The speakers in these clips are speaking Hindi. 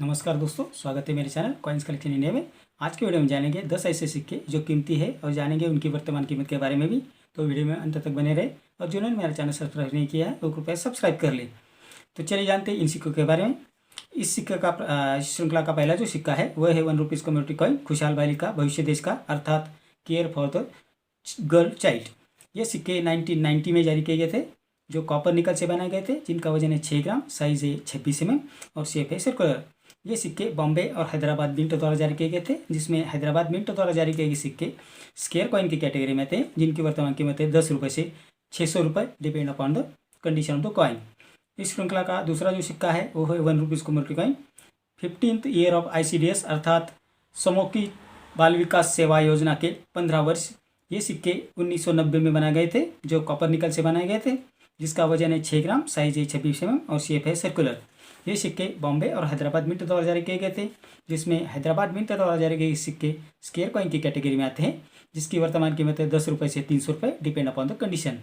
नमस्कार दोस्तों, स्वागत है मेरे चैनल कॉइन्स कलेक्शन इंडिया में। आज के वीडियो में जानेंगे 10 ऐसे सिक्के जो कीमती है और जानेंगे उनकी वर्तमान कीमत के बारे में भी। तो वीडियो में अंत तक बने रहे और जिन्होंने मेरा चैनल सब्सक्राइब नहीं किया है वो कृपया सब्सक्राइब कर ले। तो चलिए जानते हैं इन सिक्कों के बारे में। इस सिक्के का श्रृंखला का पहला जो सिक्का है वह है 1 रुपीज़ कम्युनिटी कॉइन खुशहाल बालिका भविष्य देश का, अर्थात care for the girl child. ये सिक्के 1990 में जारी किए गए थे, जो कॉपर निकल से बनाए गए थे, जिनका वजन है 6 ग्राम, साइज है 26 mm और शेप है सर्कुलर। ये सिक्के बॉम्बे और हैदराबाद मिंट द्वारा जारी किए गए थे, जिसमें हैदराबाद मिंट द्वारा जारी किए गए सिक्के स्केयर कॉइन की कैटेगरी में थे, जिनकी वर्तमान कीमत है 10 रुपये से 600 रुपये, depend upon the condition of the coin. इस श्रृंखला का दूसरा जो सिक्का है वो है 1 rupees community coin 15th year of ICDS, अर्थात समूह बाल विकास सेवा योजना के 15 वर्ष। ये सिक्के 1990 में बनाए गए थे, जो कॉपर निकल से बनाए गए थे, जिसका वजन है 6 ग्राम, साइज है 26 mm और शेप है सर्कुलर। ये सिक्के बॉम्बे और हैदराबाद मिंट द्वारा जारी किए गए थे, जिसमें हैदराबाद मिंट द्वारा जारी किए सिक्के स्केयर कॉइन की कैटेगरी में आते हैं, जिसकी वर्तमान कीमत है 10 रुपये से 300 रुपये, डिपेंड अपॉन द कंडीशन।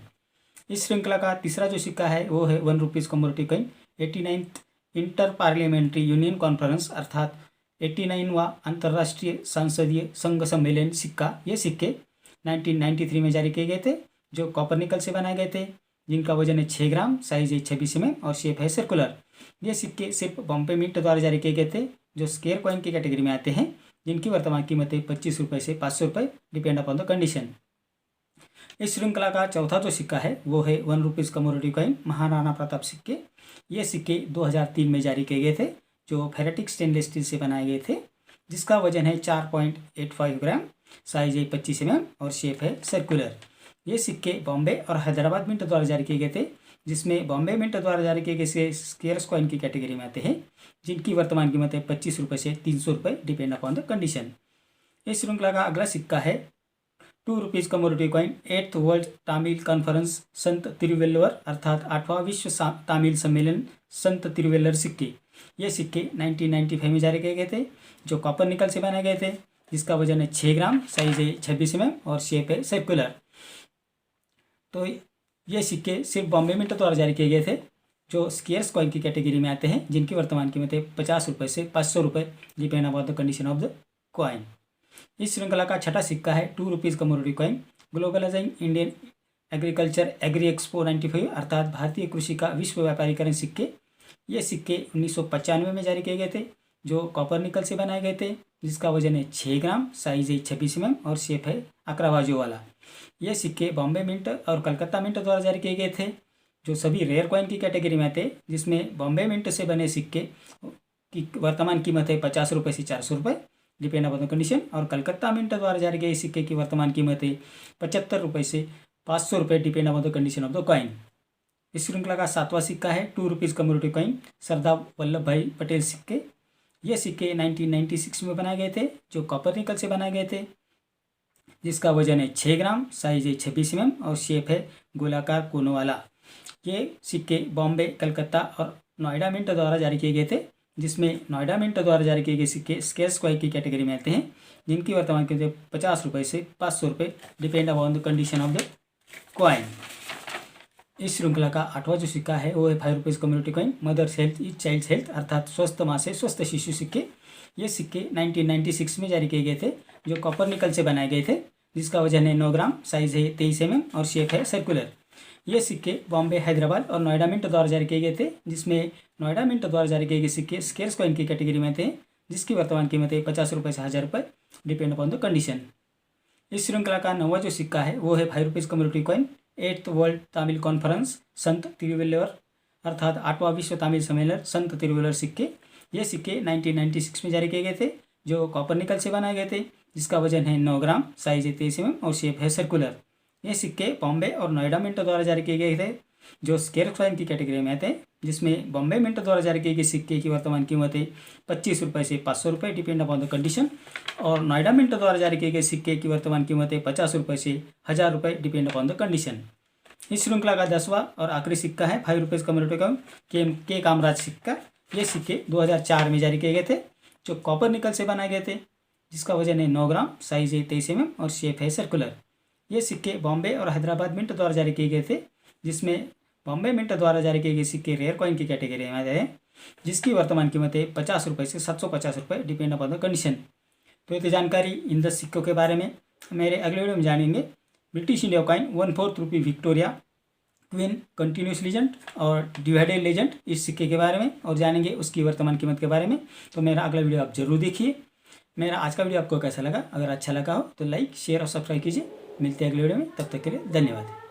इस श्रृंखला का तीसरा जो सिक्का है वो है 1 rupees community coin 89th inter parliamentary union conference, अर्थात 89वां अंतर्राष्ट्रीय संसदीय संघ सम्मेलन सिक्का। ये सिक्के 1993 में जारी किए गए थे, जो कॉपर निकल से बनाए गए थे, जिनका वजन है 6 ग्राम, साइज है 26 mm और शेप है सर्कुलर। ये सिक्के सिर्फ बॉम्बे मिंट द्वारा जारी किए गए थे, जो स्केयर कॉइन की कैटेगरी में आते हैं, जिनकी वर्तमान कीमत है 25 रुपये से 500 रुपये, डिपेंड अपॉन द कंडीशन। इस श्रृंखला का चौथा जो सिक्का है वो है 1 rupees community coin Maharana Pratap सिक्के। ये सिक्के 2003 में जारी किए गए थे, जो फेरेटिक स्टेनलेस स्टील से बनाए गए थे, जिसका वजन है 4.85 ग्राम, साइज है 25 mm और शेप है सर्कुलर। ये सिक्के बॉम्बे और हैदराबाद मिंट द्वारा जारी किए गए थे, जिसमें बॉम्बे मिंट द्वारा जारी किए गए स्केयर्स कॉइन की कैटेगरी में आते हैं, जिनकी वर्तमान कीमत है 25 रुपये से 300 रुपये, डिपेंड अपॉन द कंडीशन। इस श्रृंखला का अगला सिक्का है 2 rupees community coin 8th world Tamil conference संत तिरुवेल्लुवर, अर्थात 8वां विश्व तमिल सम्मेलन संत तिरुवेल्लुवर सिक्के। ये सिक्के 1995 में जारी किए गए थे, जो कॉपर निकल से बनाए गए थे, जिसका वजन है 6 ग्राम, साइज है 26 mm और शेप है सर्कुलर। तो ये सिक्के सिर्फ बॉम्बे मिंट द्वारा जारी किए गए थे, जो स्केयर्स कॉइन की कैटेगरी में आते हैं, जिनकी वर्तमान कीमत है 50 रुपये से 500 रुपये, depend upon the condition of the coin. इस श्रृंखला का छठा सिक्का है 2 rupees community coin globalising Indian agriculture agri expo 95, अर्थात भारतीय कृषि का विश्व व्यापारीकरण सिक्के। ये सिक्के 1995 में जारी किए गए थे, जो कॉपर निकल से बनाए गए थे, जिसका वजन है 6 ग्राम, साइज है 26 mm और शेप है अकरावाजो वाला। ये सिक्के बॉम्बे मिंट और कलकत्ता मिंट द्वारा जारी किए गए थे, जो सभी रेयर कॉइन की कैटेगरी में थे, जिसमें बॉम्बे मिंट से बने सिक्के की वर्तमान कीमत है 50 रुपये से 400 रुपये, डिपेंड अपॉन द कंडीशन, और कलकत्ता मिंट द्वारा जारी किए सिक्के की वर्तमान कीमत है 75 रुपये से 500 रुपये, depend upon the condition of the coin. इस श्रृंखला का सातवां सिक्का है 2 rupees community coin Sardar Vallabh भाई पटेल सिक्के। ये सिक्के 1996 में बनाए गए थे, जो कॉपर निकल से बनाए गए थे, जिसका वजन है 6 ग्राम, साइज है 26 mm और शेप है गोलाकार कोनों वाला। ये सिक्के बॉम्बे, कलकत्ता और नोएडा मिंट द्वारा जारी किए गए थे, जिसमें नोएडा मिंट द्वारा जारी किए गए सिक्के स्केयर्स कॉइन की कैटेगरी में आते हैं, जिनकी वर्तमान कीमत 50 रुपये से 500 रुपये, depend upon the condition of the coin. इस श्रृंखला का आठवां जो सिक्का है वो है 5 rupees community coin mother's health is child's health, अर्थात स्वस्थ माँ से स्वस्थ शिशु सिक्के। ये सिक्के 1996 में जारी किए गए थे, जो कॉपर निकल से बनाए गए थे, जिसका वजन है 9 ग्राम, साइज है 23 mm और शेप है सर्कुलर। ये सिक्के बॉम्बे, हैदराबाद और नोएडा मिंट द्वारा जारी किए गए थे, जिसमें नोएडा मिंट द्वारा जारी किए गए सिक्के स्केयर्स कॉइन की कैटेगरी में थे, जिसकी वर्तमान कीमत है 50 रुपये से 1000 रुपये, डिपेंड अपॉन द कंडीशन। इस श्रृंखला का नौवां जो सिक्का है वो है 5 rupees community coin 8th world Tamil conference संत तिरुवेल्लुवर, अर्थात 8वां विश्व तमिल सम्मेलन संत तिरुवेल्लुवर सिक्के। ये सिक्के 1996 में जारी किए गए थे, जो कॉपर निकल से बनाए गए थे, जिसका वजन है 9 ग्राम, साइज है 23 mm और शेप है सर्कुलर। ये सिक्के बॉम्बे और नोएडा मिंट द्वारा जारी किए गए थे, जो स्केयर कॉइन की कैटेगरी में थे, जिसमें बॉम्बे मिंट द्वारा जारी किए गए सिक्के की वर्तमान कीमत है 25 रुपये से 500 रुपये, डिपेंड अपॉन द कंडीशन, और नोएडा मिंट द्वारा जारी किए गए सिक्के की वर्तमान कीमत है 50 रुपये से 1000 रुपये, डिपेंड अपॉन द कंडीशन। इस श्रृंखला का 10वां और आखिरी सिक्का है 5 रुपीज़ कम्युनिटी कॉइन के कामराज सिक्का। ये सिक्के 2004 में जारी किए गए थे, जो कॉपर निकल से बनाए गए थे, जिसका वजन है 9 ग्राम, साइज है 23 mm और शेप है सर्कुलर। ये सिक्के बॉम्बे और हैदराबाद मिंट द्वारा जारी किए गए थे, जिसमें बॉम्बे मिंट द्वारा जारी किए गए सिक्के रेयर कॉइन की कैटेगरी में आते हैं, जिसकी वर्तमान कीमत है 50 रुपये से 750 रुपये, डिपेंड अपॉन द कंडीशन। तो ये जानकारी इन 10 सिक्कों के बारे में मेरे अगले वीडियो में जानेंगे। ब्रिटिश इंडिया कॉइन 1/4 रुपये विक्टोरिया क्वीन कंटिन्यूस लेजेंड और डिवाइडेड लेजेंड, इस सिक्के के बारे में और जानेंगे उसकी वर्तमान कीमत के बारे में। तो मेरा अगला वीडियो आप जरूर देखिए। मेरा आज का वीडियो आपको कैसा लगा? अगर अच्छा लगा हो तो लाइक, शेयर और सब्सक्राइब कीजिए। मिलते हैं अगले वीडियो में, तब तक के लिए धन्यवाद।